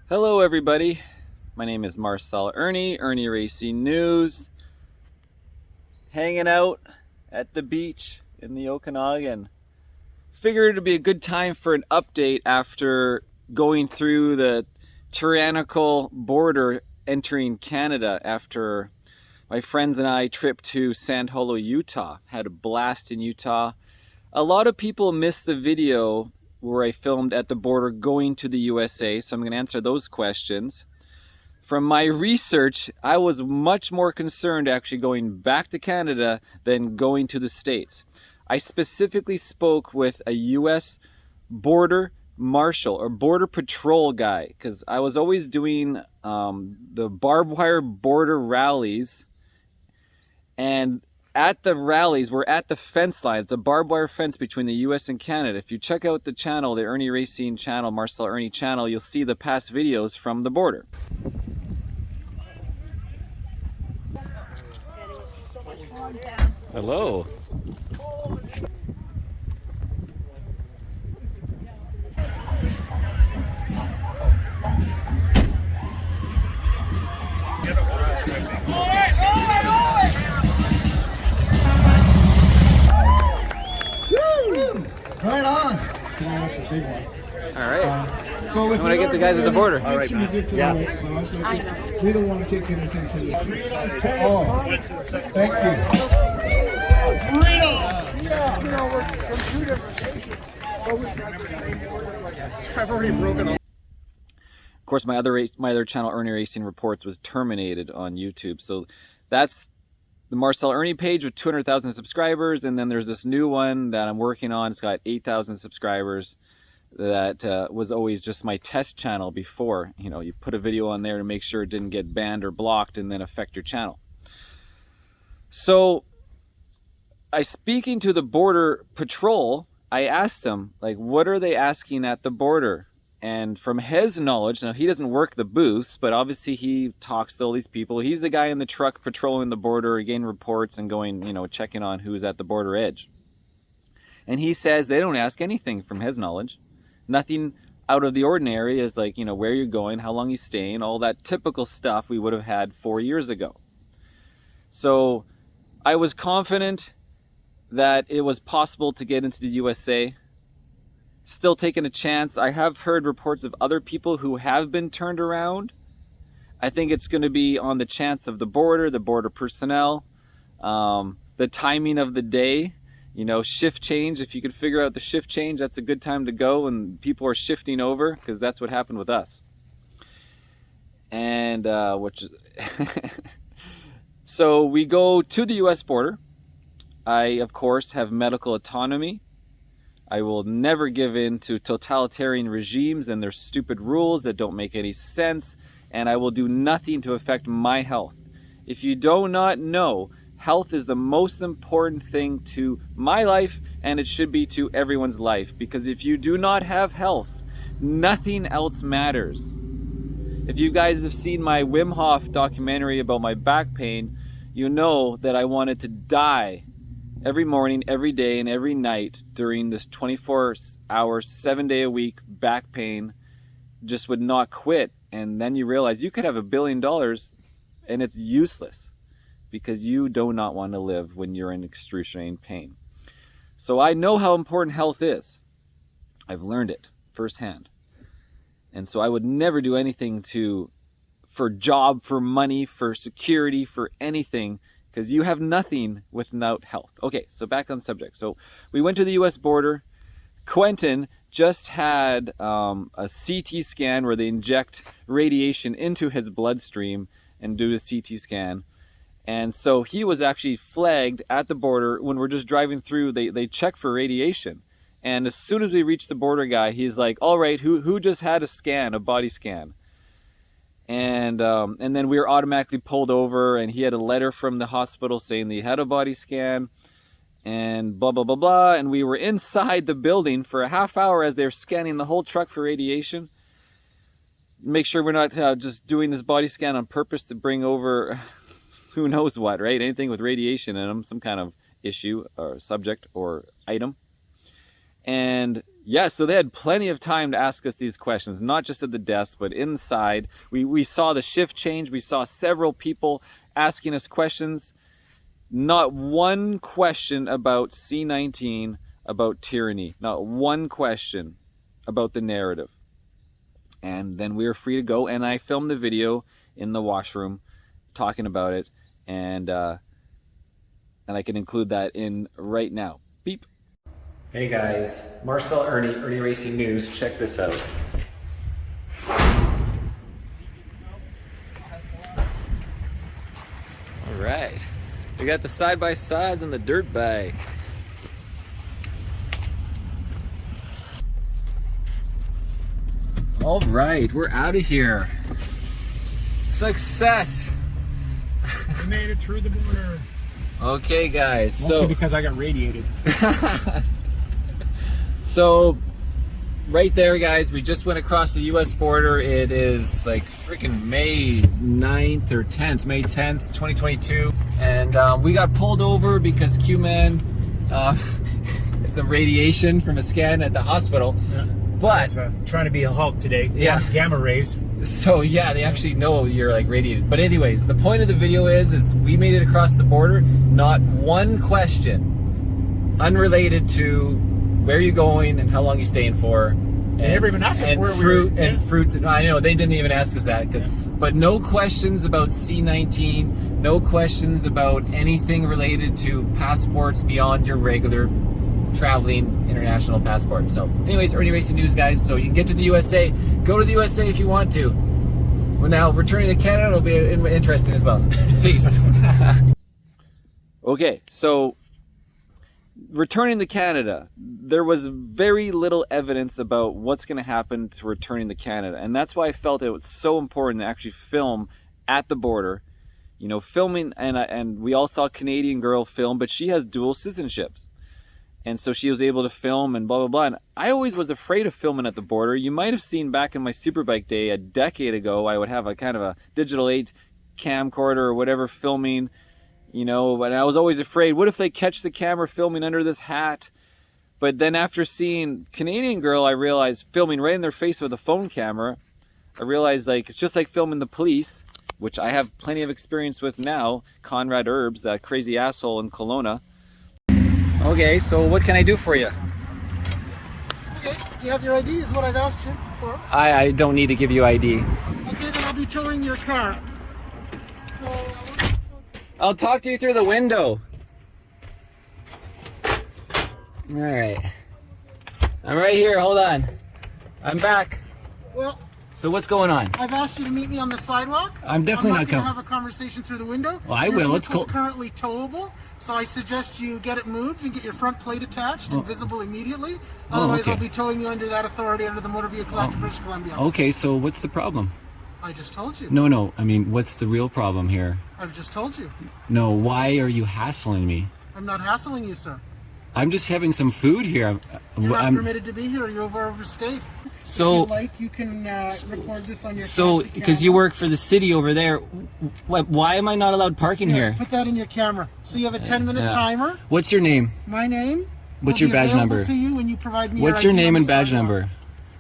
Hello everybody, my name is Marcel Irnie, IrnieracingNews, hanging out at the beach in the Okanagan. Figured it'd be a good time for an update after going through the tyrannical border entering Canada after my friends and I tripped to Sand Hollow, Utah. Had a blast in Utah. A lot of people missed the video where I filmed at the border going to the USA, so I'm going to answer those questions. From my research, I was much more concerned actually going back to Canada than going to the States. I specifically spoke with a US border marshal or border patrol guy because I was always doing the barbed wire border rallies, and at the rallies, we're at the fence line. It's a barbed wire fence between the US and Canada. If you check out the channel, the Irnieracing channel, Marcel Irnie channel, you'll see the past videos from the border. Hello. Right on. That's a big one. All right. So I'm gonna get the guys at the border. All right, man. We don't want to take anything from you. Oh, thank you. Yeah, you know, we're from two different stations, but we've got the same order. I've already broken them. Of course, my other channel, Irnieracing Reports, was terminated on YouTube. So that's the Marcel Irnie page with 200,000 subscribers, and then there's this new one that I'm working on. It's got 8,000 subscribers. That was always just my test channel before. You know, you put a video on there to make sure it didn't get banned or blocked and then affect your channel. So, speaking to the border patrol, I asked him, like, what are they asking at the border? And from his knowledge, now he doesn't work the booths, but obviously he talks to all these people. He's the guy in the truck patrolling the border, getting reports and going, you know, checking on who's at the border edge. And he says they don't ask anything from his knowledge. Nothing out of the ordinary, is like, you know, where you're going, how long you're staying, all that typical stuff we would have had 4 years ago. So I was confident that it was possible to get into the USA. Still taking a chance. I have heard reports of other people who have been turned around. I think it's going to be on the chance of the border personnel, the timing of the day, you know, shift change. If you could figure out the shift change, that's a good time to go, and people are shifting over, because that's what happened with us. And so we go to the US border. I, of course, have medical autonomy. I will never give in to totalitarian regimes and their stupid rules that don't make any sense, and I will do nothing to affect my health. If you do not know, health is the most important thing to my life, and it should be to everyone's life, because if you do not have health, nothing else matters. If you guys have seen my Wim Hof documentary about my back pain, you know that I wanted to die every morning, every day, and every night during this 24-hour, 7-day-a-week back pain. Just would not quit. And then you realize you could have $1 billion and it's useless, because you do not want to live when you're in excruciating pain. So I know how important health is. I've learned it firsthand. And so I would never do anything for job, for money, for security, for anything, because you have nothing without health. Okay, so back on subject. So we went to the US border. Quentin just had a CT scan where they inject radiation into his bloodstream and do a CT scan. And so he was actually flagged at the border. When we're just driving through, they check for radiation. And as soon as we reach the border guy, he's like, all right, who just had a scan, a body scan? And then we were automatically pulled over, and he had a letter from the hospital saying that he had a body scan and blah, blah, blah, blah. And we were inside the building for a half hour as they were scanning the whole truck for radiation. Make sure we're not just doing this body scan on purpose to bring over who knows what, right? Anything with radiation in them, some kind of issue or subject or item. And Yeah, so they had plenty of time to ask us these questions, not just at the desk, but inside. We saw the shift change. We saw several people asking us questions. Not one question about C19, about tyranny. Not one question about the narrative. And then we were free to go, and I filmed the video in the washroom talking about it, and I can include that in right now. Beep. Hey guys, Marcel Irnie, Irnieracing News. Check this out. All right, we got the side-by-sides and the dirt bike. All right, we're out of here. Success. We made it through the border. Okay, guys. Mostly because I got radiated. So, right there, guys, we just went across the U.S. border. It is like freaking May 9th or 10th, May 10th, 2022. And we got pulled over because Q-Man, it's a radiation from a scan at the hospital. Yeah. But trying to be a Hulk today. Yeah. Gamma rays. So yeah, they actually know you're like radiated. But anyways, the point of the video is we made it across the border. Not one question unrelated to where you're going and how long you're staying for. And they never even asked us where fruit we were. And fruits. And, I know they didn't even ask us that. Yeah. But no questions about C19. No questions about anything related to passports beyond your regular traveling international passport. So anyways, Irnieracing News, guys. So you can get to the USA. Go to the USA if you want to. Well, now returning to Canada will be interesting as well. Peace. Okay, so returning to Canada, there was very little evidence about what's going to happen to returning to Canada, and that's why I felt it was so important to actually film at the border. You know, filming, and we all saw a Canadian girl film, but she has dual citizenships. And so she was able to film and blah, blah, blah. And I always was afraid of filming at the border. You might have seen back in my Superbike day a decade ago, I would have a kind of a digital 8 camcorder or whatever filming, you know, and I was always afraid, what if they catch the camera filming under this hat? But then after seeing Canadian Girl, I realized filming right in their face with a phone camera, I realized like it's just like filming the police, which I have plenty of experience with now. Conrad Herbs, that crazy asshole in Kelowna. Okay, so what can I do for you? Okay, do you have your ID is what I've asked you for. I don't need to give you ID. Okay, then I'll be towing your car. So, I'll talk to you through the window. All right. I'm right here, hold on. I'm back. well, So what's going on? I've asked you to meet me on the sidewalk. I'm definitely not going coming. to have a conversation through the window. Well, I Your will. It's vehicle's cool. currently towable, so I suggest you get it moved and get your front plate attached and visible immediately. Otherwise, okay. I'll be towing you under that authority under the Motor Vehicle Act of British Columbia. Okay, so what's the problem? I just told you. No, I mean, what's the real problem here? I've just told you. No, why are you hassling me? I'm not hassling you, sir. I'm just having some food here. You're not permitted to be here. You're overstayed. If So, you like, you can record this on your so fancy because you camera. work for the city over there, why am I not allowed parking here? Put that in your camera. So you have a 10-minute Yeah. timer. What's your name? My name. What's will your be badge available number? To you when you provide me What's your ID name on and the badge sidewalk. number?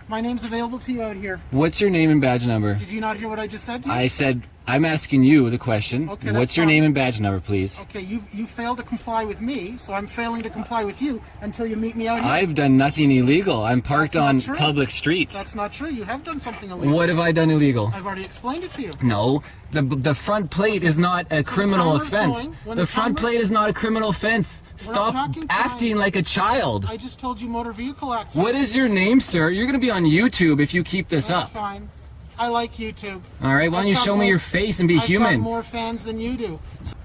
My name's available to you out here. What's your name and badge number? Did you not hear what I just said to you? I said, I'm asking you the question. Okay, that's What's your fine. name and badge number, please? Okay, you failed to comply with me, so I'm failing to comply with you until you meet me out here. I've done nothing illegal. I'm parked That's on not true. public streets. That's not true. You have done something illegal. What have I done illegal? I've already explained it to you. No, the front plate is not a criminal timer's offense. going. When The the front timer- plate is not a criminal offense. We're not Stop talking acting crimes. like a child. I just told you Motor Vehicle Act. sir. What is your name, sir? You're going to be on YouTube if you keep this That's up. fine. I like YouTube. All right, why don't you I've got show me more- your face and be I've human? got more fans than you do.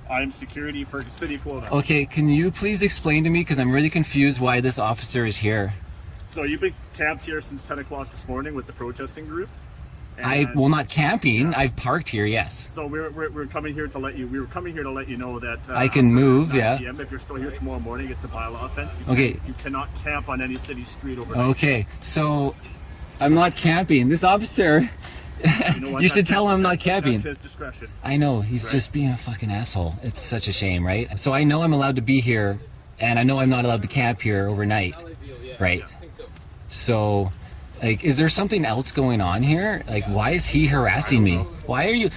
I'm security for City of Kelowna. Okay, can you please explain to me, because I'm really confused why this officer is here. So you've been camped here since 10 o'clock this morning with the protesting group? Well, not camping. I've parked here, yes. So we're coming here to let you. We were coming here to let you know that I can move, 9 yeah. PM, if you're still here tomorrow morning, it's a bylaw offense. Okay. You cannot camp on any city street overnight. Okay, so I'm not camping. This officer, You know what? you should That's tell him I'm not that's camping. his discretion. I know, he's Right. just being a fucking asshole. It's such a shame, right? So I know I'm allowed to be here, and I know I'm not allowed to camp here overnight, right? So, like, is there something else going on here? Like, why is he harassing me? Why are you...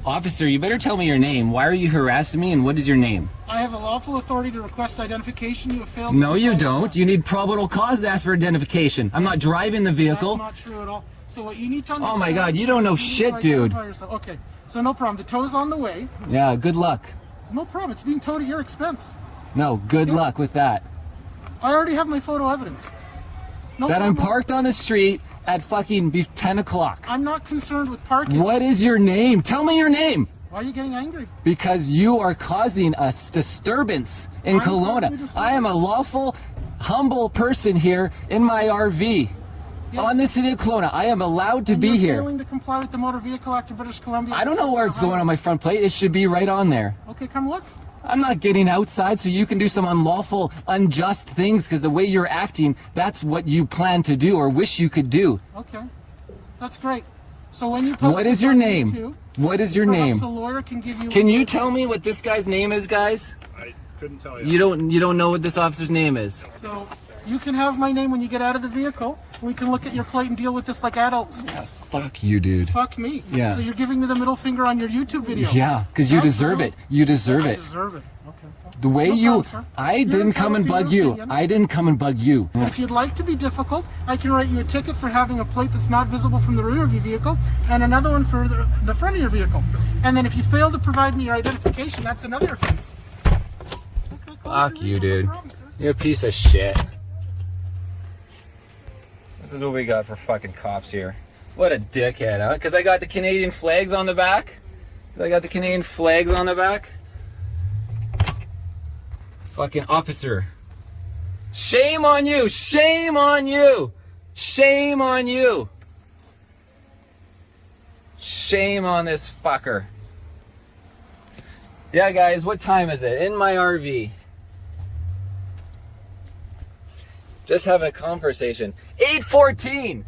Officer, you better tell me your name. Why are you harassing me, and what is your name? I have a lawful authority to request identification. You have failed. No, you don't. You need probable cause to ask for identification. I'm not driving the vehicle. That's not true at all. So what you need to understand... Oh my God, you don't know shit, dude. Okay, so no problem. The tow's on the way. Yeah, good luck. No problem. It's being towed at your expense. No, good luck with that. I already have my photo evidence. No That I'm problem. parked on the street at fucking 10 o'clock. I'm not concerned with parking. What is your name? Tell me your name. Why are you getting angry? Because you are causing a disturbance in Kelowna. I am a lawful, humble person here in my RV. Yes. On the city of Kelowna. I am allowed to And be you're here. failing to comply with the Motor Vehicle Act of British Columbia. I don't know where it's going on my front plate. It should be right on there. Okay, come look. I'm not getting outside so you can do some unlawful, unjust things, because the way you're acting, that's what you plan to do or wish you could do. Okay, that's great. So when you post What is this your on name? YouTube, What is your name? perhaps a lawyer can give you... Can you tell me what this guy's name is, guys? I couldn't tell you. You don't know what this officer's name is. So you can have my name when you get out of the vehicle. We can look at your plate and deal with this like adults. Fuck you, dude. Fuck me. Yeah. So you're giving me the middle finger on your YouTube video. Yeah, because you That's deserve rude. it. You deserve I it. deserve it. Okay. The way No you... problem, sir. I You're didn't come and entitled bug to your you. opinion. I didn't come and bug you. But if you'd like to be difficult, I can write you a ticket for having a plate that's not visible from the rear of your vehicle, and another one for the front of your vehicle. And then if you fail to provide me your identification, that's another offense. Okay, Fuck you, no dude. problem, sir. You're a piece of shit. This is what we got for fucking cops here. What a dickhead, huh? Because I got the Canadian flags on the back. Fucking officer. Shame on you! Shame on you! Shame on you! Shame on this fucker. Yeah, guys, what time is it? In my RV. Just having a conversation. 8:14!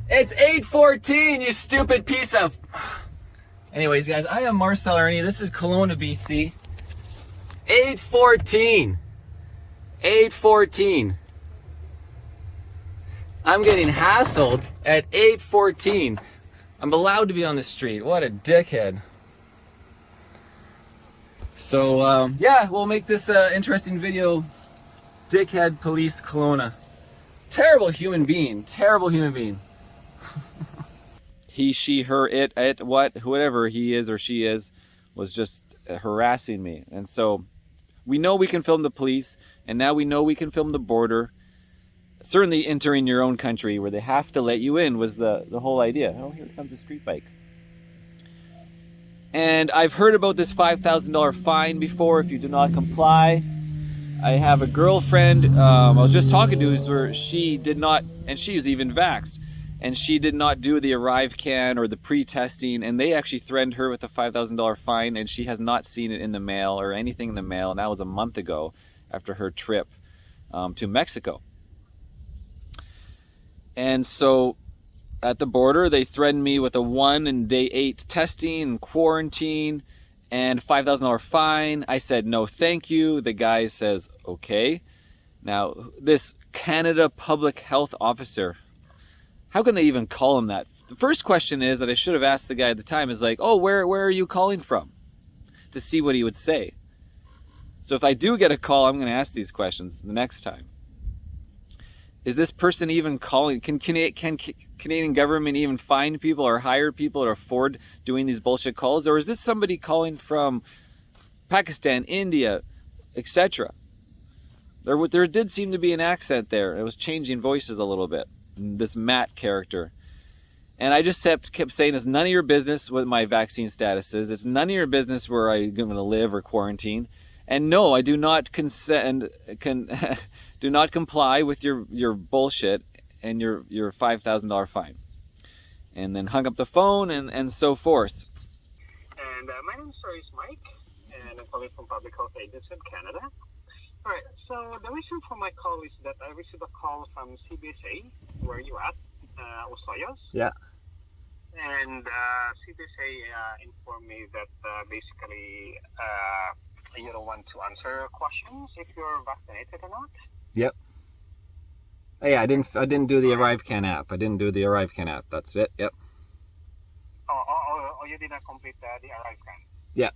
It's 8:14, you stupid piece of... Anyways, guys, I am Marcel Irnie. This is Kelowna, BC. 8:14. 8:14. I'm getting hassled at 8:14. I'm allowed to be on the street. What a dickhead. So, yeah, we'll make this interesting video. Dickhead Police Kelowna. Terrible human being. Terrible human being. He, she, her, it, what, whoever he is or she is, was just harassing me. And so we know we can film the police, and now we know we can film the border. Certainly entering your own country where they have to let you in was the whole idea. Oh, here comes a street bike. And I've heard about this $5,000 fine before if you do not comply. I have a girlfriend I was just talking to where she did not, and she was even vaxxed, and she did not do the ArriveCAN or the pre-testing, and they actually threatened her with a $5,000 fine, and she has not seen it in the mail or anything in the mail, and that was a month ago after her trip to Mexico. And so at the border, they threatened me with a 1 and day 8 testing and quarantine and $5,000 fine. I said, no, thank you. The guy says, okay. Now, this Canada Public Health Officer, how can they even call him that? The first question is that I should have asked the guy at the time is like, oh, where are you calling from? To see what he would say. So if I do get a call, I'm going to ask these questions the next time. Is this person even calling? Can Canadian government even find people or hire people or afford doing these bullshit calls? Or is this somebody calling from Pakistan, India, etc.? There did seem to be an accent there. It was changing voices a little bit. This Matt character. And I just kept saying it's none of your business what my vaccine status is. It's none of your business where I'm going to live or quarantine. And no, I do not do not comply with your bullshit and your $5,000 fine. And then hung up the phone and so forth. And my name is Mike, and I'm calling from Public Health Agency in Canada. All right, so the reason for my call is that I received a call from CBSA, where you at, Osoyos. Yeah. And CBSA informed me that basically you don't want to answer questions if you're vaccinated or not. Yep. Oh, yeah, I didn't do the ArriveCAN app. I didn't do the ArriveCAN app. That's it. Yep. Oh, you didn't complete the ArriveCAN. Yeah.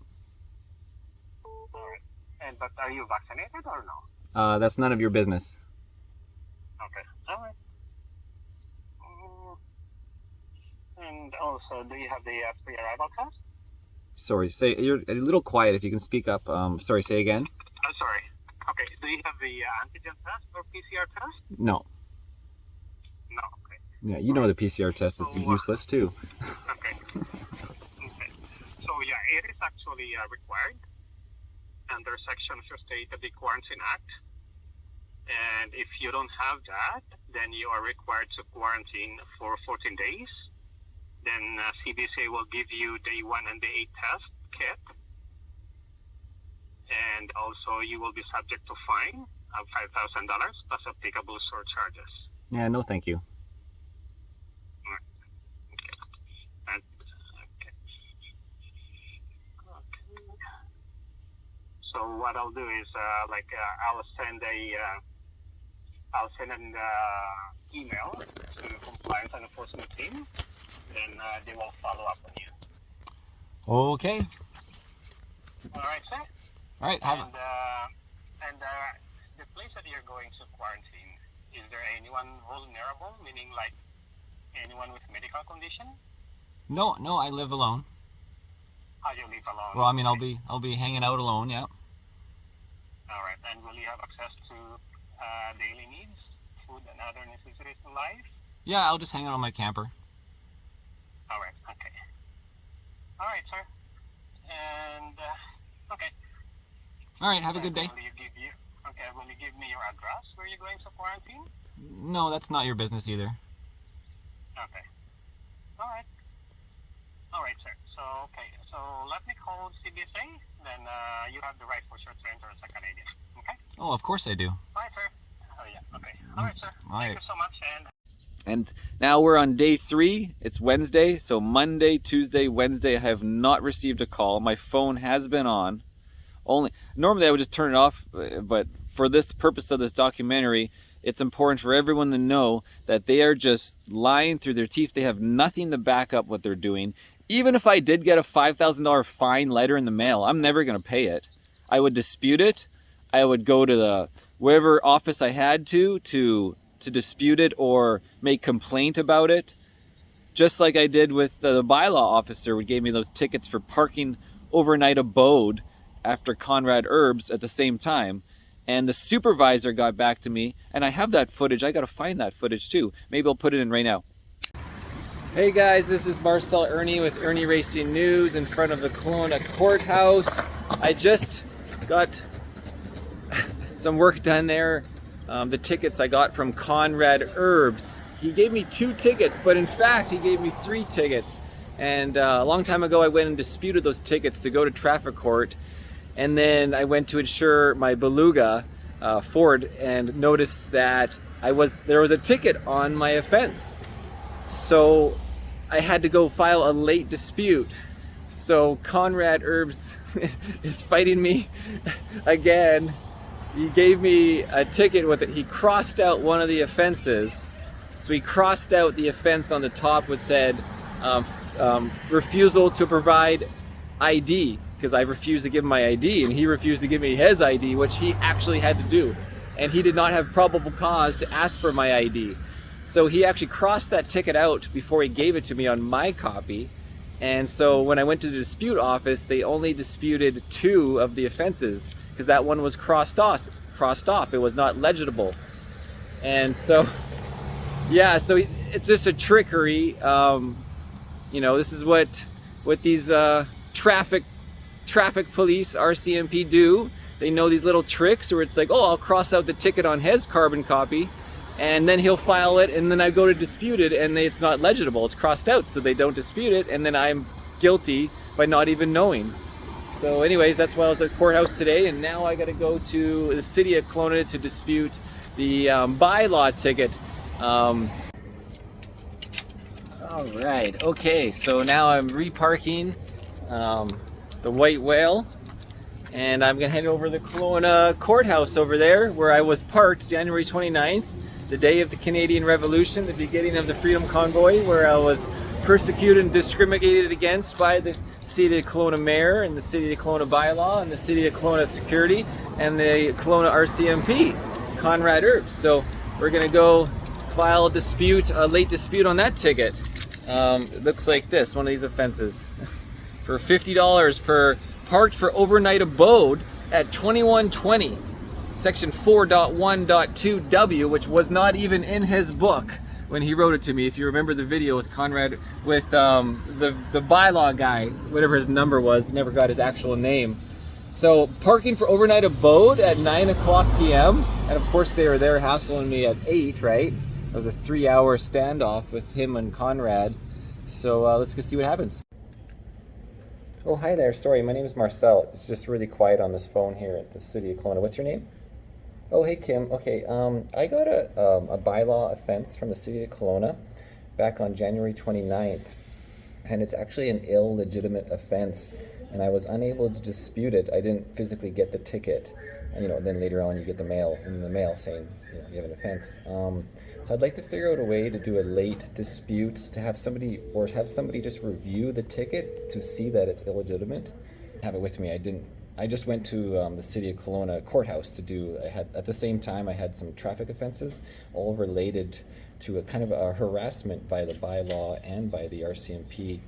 All right. But are you vaccinated or no? That's none of your business. Okay. All right. And also, do you have the pre-arrival test? Sorry, you're a little quiet. If you can speak up. Sorry, say again. I'm sorry. Okay. Do you have the antigen test or PCR test? No. No. Okay. Yeah, you know the PCR test is useless too. Okay. Okay. So yeah, it is actually required under Section 58 of the Quarantine Act. And if you don't have that, then you are required to quarantine for 14 days. Then CBSA will give you day 1 and day 8 test kit. And also you will be subject to fine of $5,000 plus applicable surcharges. Yeah, no thank you. Okay. So what I'll do is I'll send an email to compliance and enforcement team, then they will follow up on you. Okay. All right, sir. All right. And the place that you're going to quarantine, is there anyone vulnerable, meaning like anyone with medical condition? No, I live alone. How do you live alone? Well, I mean, I'll be hanging out alone. Yeah. All right. And will you have access to daily needs, food and other necessities in life? Yeah, I'll just hang out on my camper. All right. Okay. All right, sir. And okay. All right. Have a good day. Will you give me your address where you're going to quarantine? No, that's not your business either. Okay. All right. All right, sir. So let me call CBSA. Then you have the right for short to enter a second ID. Okay. Oh, of course I do. All right, sir. Oh yeah. Okay. All right, sir. All right. Thank you so much. And now we're on day 3. It's Wednesday, so Monday, Tuesday, Wednesday, I have not received a call. My phone has been on. Normally I would just turn it off, but for this purpose of this documentary, it's important for everyone to know that they are just lying through their teeth. They have nothing to back up what they're doing. Even if I did get a $5,000 fine letter in the mail, I'm never going to pay it. I would dispute it. I would go to the wherever office I had to dispute it or make complaint about it. Just like I did with the bylaw officer who gave me those tickets for parking overnight abode after Conrad Herbs at the same time. And the supervisor got back to me, and I have that footage. I got to find that footage too. Maybe I'll put it in right now. Hey guys, this is Marcel Irnie with IrnieracingNews in front of the Kelowna Courthouse. I just got some work done there. The tickets I got from Conrad Herbs. He gave me 2 tickets, but in fact he gave me 3 tickets. And a long time ago I went and disputed those tickets to go to traffic court. And then I went to insure my Beluga Ford and noticed that there was a ticket on my offense. So I had to go file a late dispute. So Conrad Herbs is fighting me again. He gave me a ticket with it. He crossed out one of the offenses. So he crossed out the offense on the top which said refusal to provide ID, because I refused to give him my ID and he refused to give me his ID, which he actually had to do. And he did not have probable cause to ask for my ID. So he actually crossed that ticket out before he gave it to me on my copy. And so when I went to the dispute office, they only disputed 2 of the offenses because that one was crossed off. It was not legible. And so, yeah, so it's just a trickery. You know, this is what these traffic police, RCMP do. They know these little tricks where it's like, oh, I'll cross out the ticket on his carbon copy and then he'll file it, and then I go to dispute it and it's not legible, it's crossed out, so they don't dispute it, and then I'm guilty by not even knowing. So anyways, that's why I was at the courthouse today, and now I got to go to the city of Kelowna to dispute the bylaw ticket. All right, okay, so now I'm reparking the White Whale, and I'm gonna head over to the Kelowna Courthouse over there where I was parked January 29th, the day of the Canadian Revolution, the beginning of the Freedom Convoy, where I was persecuted and discriminated against by the City of Kelowna Mayor and the City of Kelowna bylaw and the City of Kelowna Security and the Kelowna RCMP, Conrad Herbst. So we're gonna go file a dispute, a late dispute on that ticket. It looks like this, one of these offenses. For $50 for parked for overnight abode at 2120, section 4.1.2W, which was not even in his book when he wrote it to me. If you remember the video with Conrad, with the bylaw guy, whatever his number was, never got his actual name. So parking for overnight abode at 9:00 p.m. and of course they were there hassling me at 8, right? It was a 3-hour standoff with him and Conrad. So let's go see what happens. Oh, hi there. Sorry, my name is Marcel. It's just really quiet on this phone here at the City of Kelowna. What's your name? Oh, hey, Kim. Okay, I got a bylaw offense from the City of Kelowna back on January 29th, and it's actually an illegitimate offense, and I was unable to dispute it. I didn't physically get the ticket. And, then later on you get the mail saying, you have an offense. So I'd like to figure out a way to do a late dispute, to have somebody just review the ticket to see that it's illegitimate. Have it with me. I just went to the City of Kelowna courthouse at the same time I had some traffic offenses, all related to a kind of a harassment by the bylaw and by the RCMP.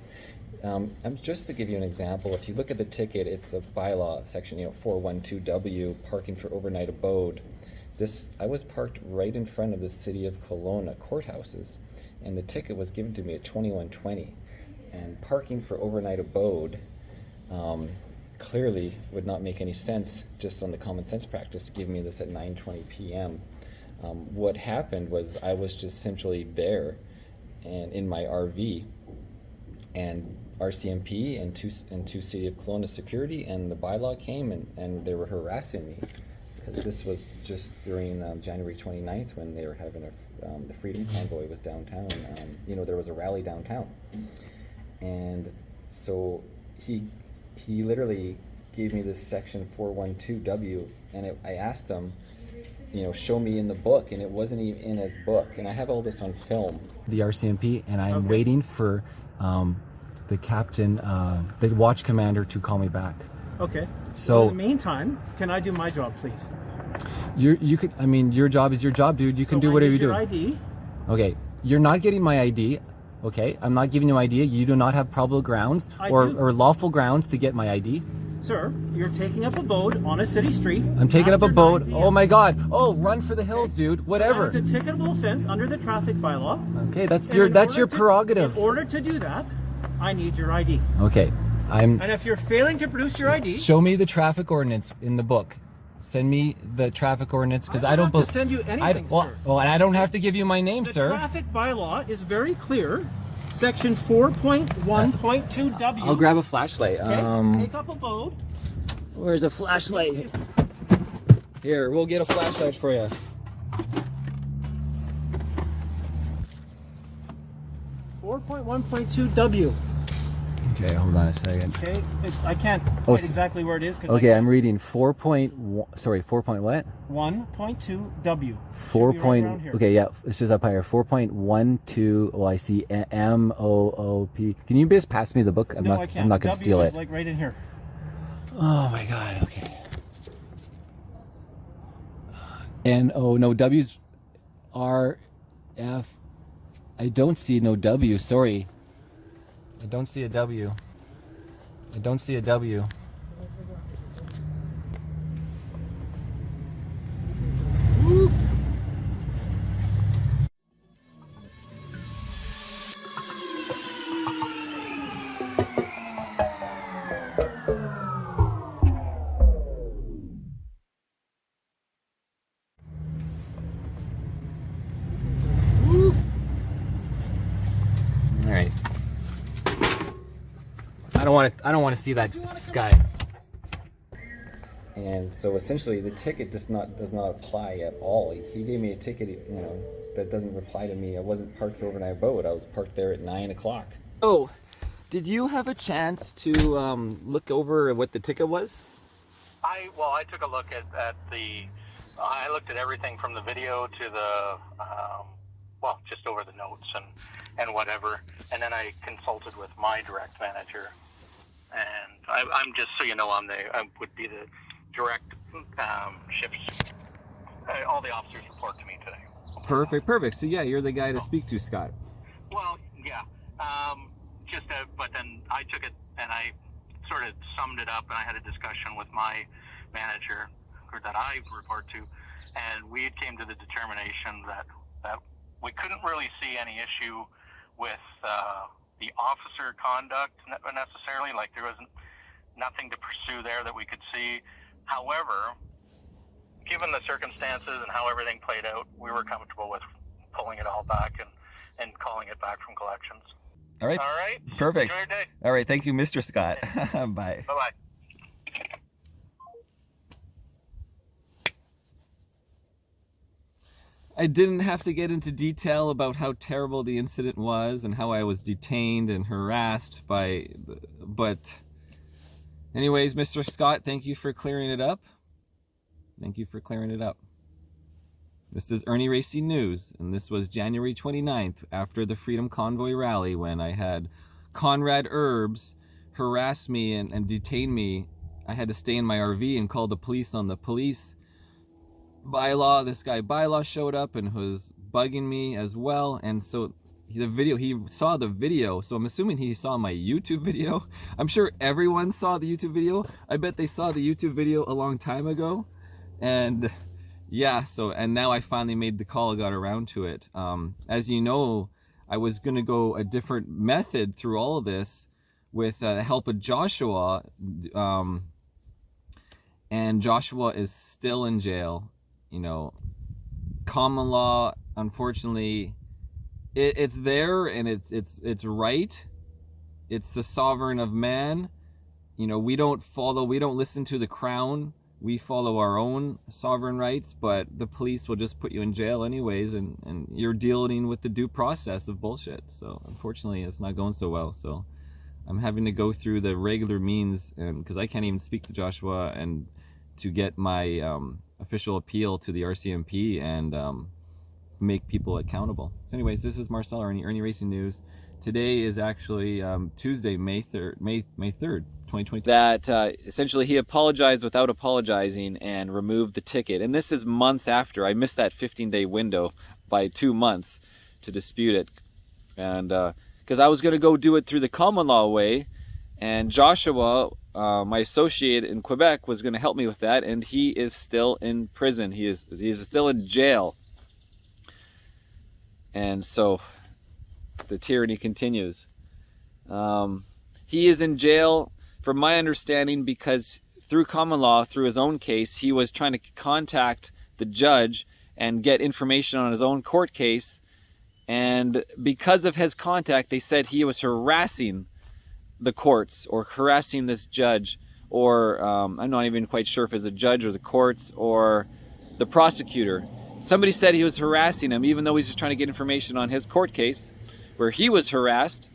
Just to give you an example, if you look at the ticket, it's a bylaw section, 412W, parking for overnight abode. I was parked right in front of the City of Kelowna courthouses, and the ticket was given to me at 2120. And parking for overnight abode clearly would not make any sense just on the common sense practice, giving me this at 9:20 p.m. What happened was I was just simply there and in my RV, and RCMP and two City of Kelowna security and the bylaw came and they were harassing me, because this was just during January 29th when they were having the Freedom Convoy was downtown. There was a rally downtown, and so he literally gave me this section 412W, and I asked him, show me in the book, and it wasn't even in his book, and I have all this on film. The RCMP, and I'm waiting for the captain, the watch commander, to call me back. Okay. So in the meantime, can I do my job, please? You could. I mean, your job is your job, dude. You can do whatever you do. ID. Okay. You're not getting my ID. Okay. I'm not giving you my ID. You do not have probable grounds or lawful grounds to get my ID. Sir, you're taking up a boat on a city street. I'm taking up a boat. Oh my God. Oh, run for the hills, dude. Whatever. That is a ticketable offense under the traffic bylaw. Okay, that's your prerogative. In order to do that, I need your ID. Okay. And if you're failing to produce your ID, show me the traffic ordinance in the book. Send me the traffic ordinance, because I don't have to send you anything, sir. Well, and I don't have to give you my name, sir. The traffic bylaw is very clear. Section 4.1.2W. I'll grab a flashlight. Okay, take up a boat. Where's a flashlight? Here, we'll get a flashlight for you. .1.2W. Okay, hold on a second. Okay, I can't find exactly where it is. Okay, I'm reading 4.1. Sorry, 4. What? 1.2W. 4. Okay, yeah, this is up higher. 4.12. Oh, I see. MOOP. Can you just pass me the book? No, I can't. I'm not gonna steal it. Like right in here. Oh my God. Okay. No, W's R F. I don't see no W. Sorry. I don't see a W. I don't see a W. Woo. All right. I don't want to see that guy. And so essentially the ticket does not apply at all. He gave me a ticket, that doesn't apply to me. I wasn't parked for overnight boat. I was parked there at 9 o'clock. Oh, did you have a chance to look over what the ticket was? I took a look at the I looked at everything from the video to the, well, just over the notes and whatever. And then I consulted with my direct manager. And I'm just, so you know, I would be the direct shifts. All the officers report to me today. Perfect. So yeah, you're the guy to speak to, Scott. Well, yeah. But then I took it and I sort of summed it up, and I had a discussion with my manager that I report to, and we came to the determination that we couldn't really see any issue with the officer conduct necessarily. Like, there wasn't nothing to pursue there that we could see. However, given the circumstances and how everything played out, we were comfortable with pulling it all back and calling it back from collections. All right. Perfect. Enjoy your day. All right. Thank you, Mr. Scott. Bye. Bye-bye. I didn't have to get into detail about how terrible the incident was and how I was detained and harassed but anyways, Mr. Scott, thank you for clearing it up. This is Irnieracing News, and this was January 29th after the Freedom Convoy rally, when I had Conrad Herbs harass me and detain me. I had to stay in my RV and call the police on the police bylaw. This guy bylaw showed up and was bugging me as well, and so he saw the video, so I'm assuming he saw my YouTube video. I'm sure everyone saw the YouTube video. I bet they saw the YouTube video a long time ago. And yeah, and now I finally made the call, got around to it. As you know, I was going to go a different method through all of this with the help of Joshua. And Joshua is still in jail. You know, common law, unfortunately, it's there, and it's right. It's the sovereign of man. You know, we don't listen to the crown. We follow our own sovereign rights, but the police will just put you in jail anyways, and you're dealing with the due process of bullshit. So unfortunately, it's not going so well. So I'm having to go through the regular means, and because I can't even speak to Joshua, and to get my official appeal to the RCMP and make people accountable. So anyways, this is Marcel Irnie, Irnieracing News. Today is actually Tuesday, May 3rd, 2022. That essentially he apologized without apologizing and removed the ticket. And this is months after. I missed that 15-day window by 2 months to dispute it. And because I was going to go do it through the common law way, and Joshua, my associate in Quebec, was going to help me with that, and he is still in prison. He is still in jail. And so the tyranny continues. He is in jail, from my understanding, because through common law, through his own case, he was trying to contact the judge and get information on his own court case. And because of his contact, they said he was harassing the courts or harassing this judge, or I'm not even quite sure if it's a judge or the courts or the prosecutor. Somebody said he was harassing him, even though he's just trying to get information on his court case, where he was harassed.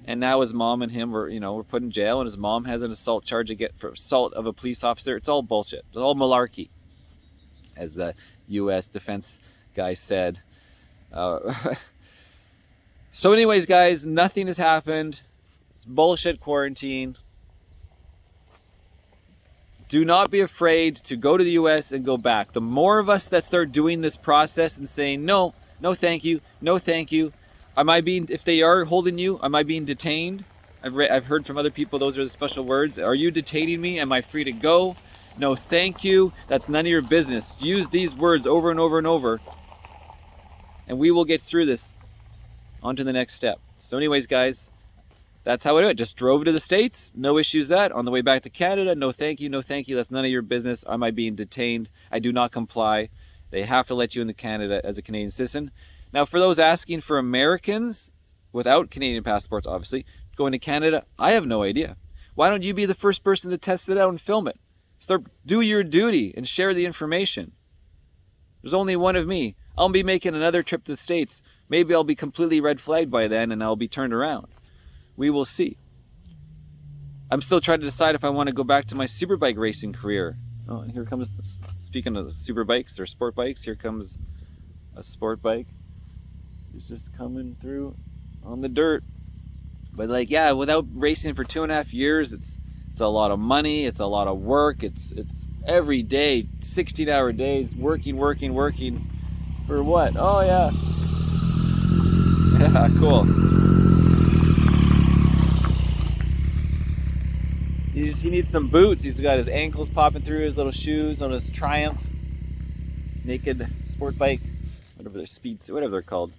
And now his mom and him were put in jail, and his mom has an assault charge for assault of a police officer. It's all bullshit. It's all malarkey, as the U.S. defense guy said. So anyways, guys, nothing has happened. It's bullshit quarantine. Do not be afraid to go to the U.S. and go back. The more of us that start doing this process and saying, no thank you, no thank you. If they are holding you, am I being detained? I've heard from other people, those are the special words. Are you detaining me? Am I free to go? No thank you. That's none of your business. Use these words over and over and over, and we will get through this on to the next step. So anyways, guys, that's how I do it. Just drove to the States. No issues that. On the way back to Canada, no thank you, no thank you. That's none of your business. Am I being detained? I do not comply. They have to let you into Canada as a Canadian citizen. Now, for those asking for Americans without Canadian passports, obviously, going to Canada, I have no idea. Why don't you be the first person to test it out and film it? Do your duty and share the information. There's only one of me. I'll be making another trip to the States. Maybe I'll be completely red flagged by then and I'll be turned around. We will see. I'm still trying to decide if I want to go back to my superbike racing career. Oh, and here comes, speaking of super bikes or sport bikes, here comes a sport bike. It's just coming through on the dirt. But like, yeah, without racing for 2.5 years, it's a lot of money, it's a lot of work, it's every day, 16-hour days, working for what? Oh yeah. Yeah, cool. He needs some boots. He's got his ankles popping through his little shoes on his Triumph naked sport bike, whatever their speeds, whatever they're called.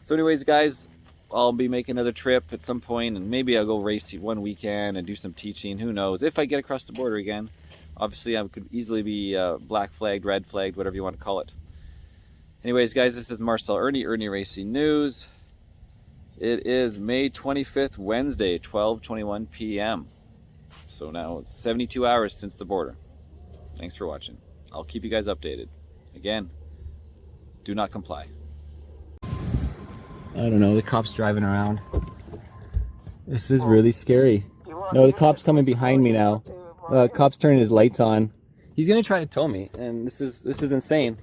So anyways, guys, I'll be making another trip at some point, and maybe I'll go race one weekend and do some teaching. Who knows? If I get across the border again, obviously I could easily be black flagged, red flagged, whatever you want to call it. Anyways, guys, this is Marcel Irnie, Irnieracing News. It is May 25th, Wednesday, 12:21 p.m. So now it's 72 hours since the border. Thanks for watching. I'll keep you guys updated. Again, do not comply. I don't know, the cop's driving around. This is really scary. No, the cop's coming behind me now. Cop's turning his lights on. He's gonna try to tow me, and this is insane.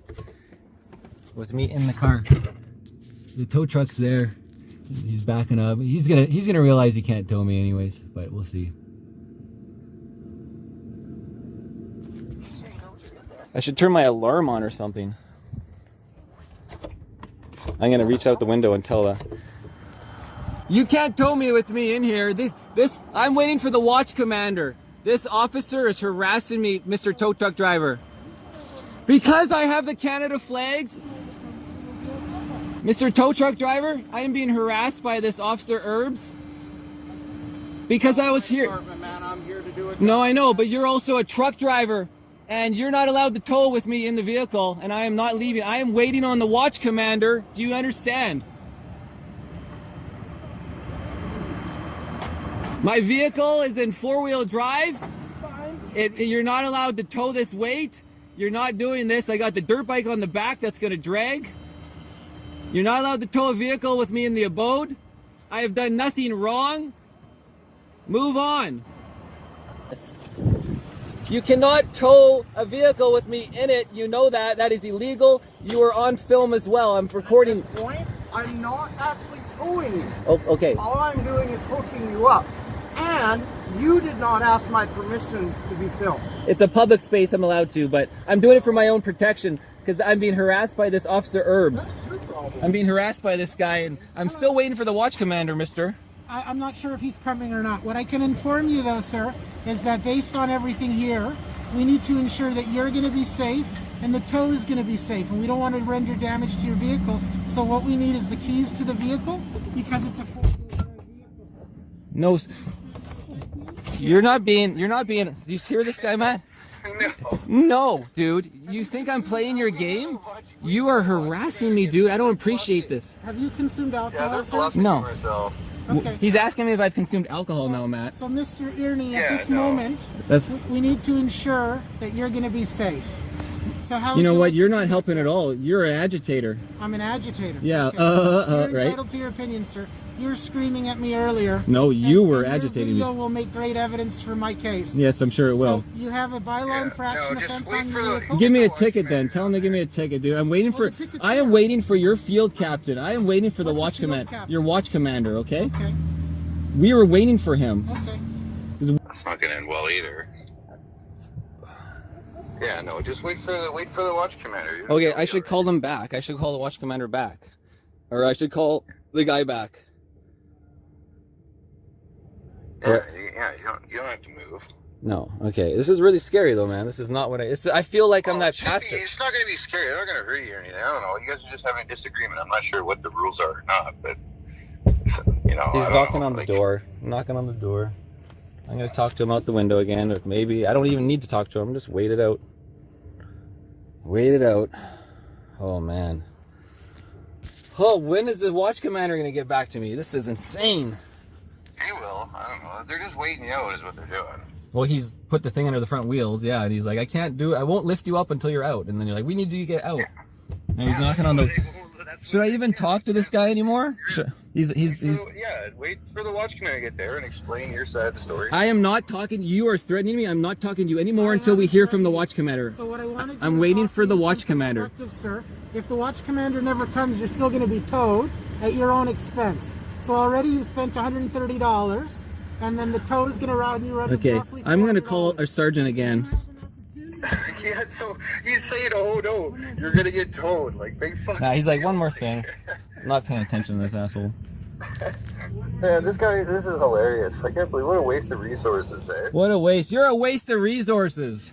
With me in the car. The tow truck's there. He's backing up. He's gonna realize he can't tow me anyways, but we'll see. I should turn my alarm on or something. I'm gonna reach out the window and tell you can't tow me with me in here. I'm waiting for the watch commander. This officer is harassing me, Mr. Tow Truck Driver. Because I have the Canada flags. Mr. Tow Truck Driver, I am being harassed by this Officer Herbs. Because I was here. Man, I'm here to do it. No, I know, but you're also a truck driver. And you're not allowed to tow with me in the vehicle, and I am not leaving. I am waiting on the watch commander. Do you understand? My vehicle is in 4-wheel drive. You're not allowed to tow this weight. You're not doing this. I got the dirt bike on the back that's going to drag. You're not allowed to tow a vehicle with me in the abode. I have done nothing wrong. Move on. You cannot tow a vehicle with me in it. You know that. That is illegal. You are on film as well. I'm recording. At this point, I'm not actually towing you. Oh, okay. All I'm doing is hooking you up. And you did not ask my permission to be filmed. It's a public space. I'm allowed to, but I'm doing it for my own protection because I'm being harassed by this Officer Herbs. I'm being harassed by this guy, and I'm still waiting for the watch commander, mister. I'm not sure if he's coming or not. What I can inform you though, sir, is that based on everything here, we need to ensure that you're going to be safe and the tow is going to be safe, and we don't want to render damage to your vehicle. So what we need is the keys to the vehicle, because it's a 4-wheel drive vehicle. No, you're not being, do you hear this guy, Matt? No, dude. You think I'm playing your game? You are harassing me, dude. I don't appreciate this. Have you consumed alcohol, sir? No. Okay. He's asking me if I've consumed alcohol now, Matt. So Mr. Irnie, at this moment, we need to ensure that you're going to be safe. So how? You know what? You're not helping at all. You're an agitator. I'm an agitator. Yeah. You're right. entitled to your opinion, sir. You were screaming at me earlier. No, you were agitating me. Your video will make great evidence for my case. Yes, I'm sure it will. So you have a bylaw infraction offense on your vehicle. Give me a ticket then. Tell him to give me a ticket, dude. I'm waiting for. I am waiting for your field captain. I am waiting for the watch commander. Your watch commander. Okay. Okay. We were waiting for him. Okay. That's not gonna end well either. Yeah, no, just wait for the watch commander. Okay, I should call them back. I should call the watch commander back, or I should call the guy back. Yeah, you don't have to move. No. Okay. This is really scary though, man. This is not what I feel like I'm that pastor. It's not gonna be scary. They're not gonna hurt you or anything. I don't know. You guys are just having a disagreement. I'm not sure what the rules are or not, but you know. He's knocking on the door. Knocking on the door. I'm gonna talk to him out the window again, or maybe I don't even need to talk to him. Just wait it out. Wait it out. Oh man. Oh, when is the watch commander gonna get back to me? This is insane. He will. I don't know. They're just waiting you out is what they're doing. Well, he's put the thing under the front wheels, yeah, and he's like, I can't do it. I won't lift you up until you're out. And then you're like, we need you to get out. Yeah. And he's knocking on the. That's Should I even talk to this guy anymore? He's Yeah, wait for the watch commander to get there and explain your side of the story. I am not talking. You are threatening me. I'm not talking to you anymore until we hear from the watch commander. So what I wanted I'm waiting for the watch commander. Sir, if the watch commander never comes, you're still going to be towed at your own expense. So already you've spent $130, and then the tow is going to run you roughly. Okay, I'm going to call our sergeant again. Yeah, so he's saying, oh no, you're gonna get towed, like big fuck. Nah, he's like, one more thing. I'm not paying attention to this asshole. Man, this is hilarious. I can't believe what a waste of resources, eh? What a waste. You're a waste of resources.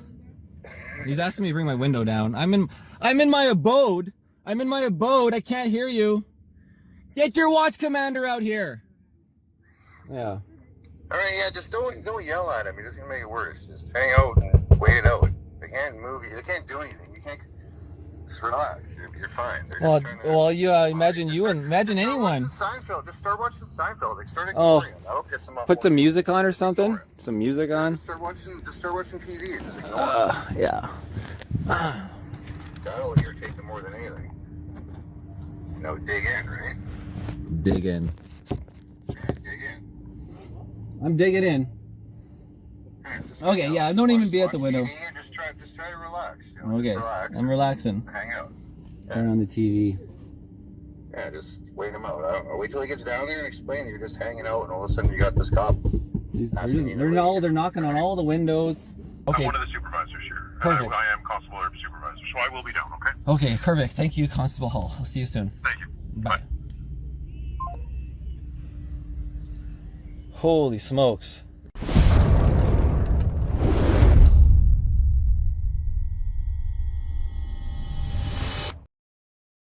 He's asking me to bring my window down. I'm in my abode. I'm in my abode. I can't hear you. Get your watch commander out here. Yeah. Alright, yeah, just don't yell at him. You're just gonna make it worse. Just hang out and wait it out. They can't move you. They can't do anything. You can't. Just relax. You're fine. Imagine anyone. Seinfeld. Just start watching Seinfeld. Like start ignoring him. That'll piss him off. Put some music on or something. Some music on. Just start watching TV. Just ignore him. Yeah. That'll irritate them more than anything. You know, dig in, right? Dig in. Yeah, dig in. I'm digging in. Okay, yeah, don't even be at the window. TV and just try to relax. You know, Okay, relax. I'm relaxing. Hang out. Turn on the TV. Yeah, just wait him out. I don't know. Wait till he gets down there and explain that you're just hanging out, and all of a sudden you got this cop. They're knocking on all the windows. Okay. I'm one of the supervisors here. Perfect. I am Constable or Supervisor, so I will be down, okay? Okay, perfect. Thank you, Constable Hall. I'll see you soon. Thank you. Bye. Holy smokes.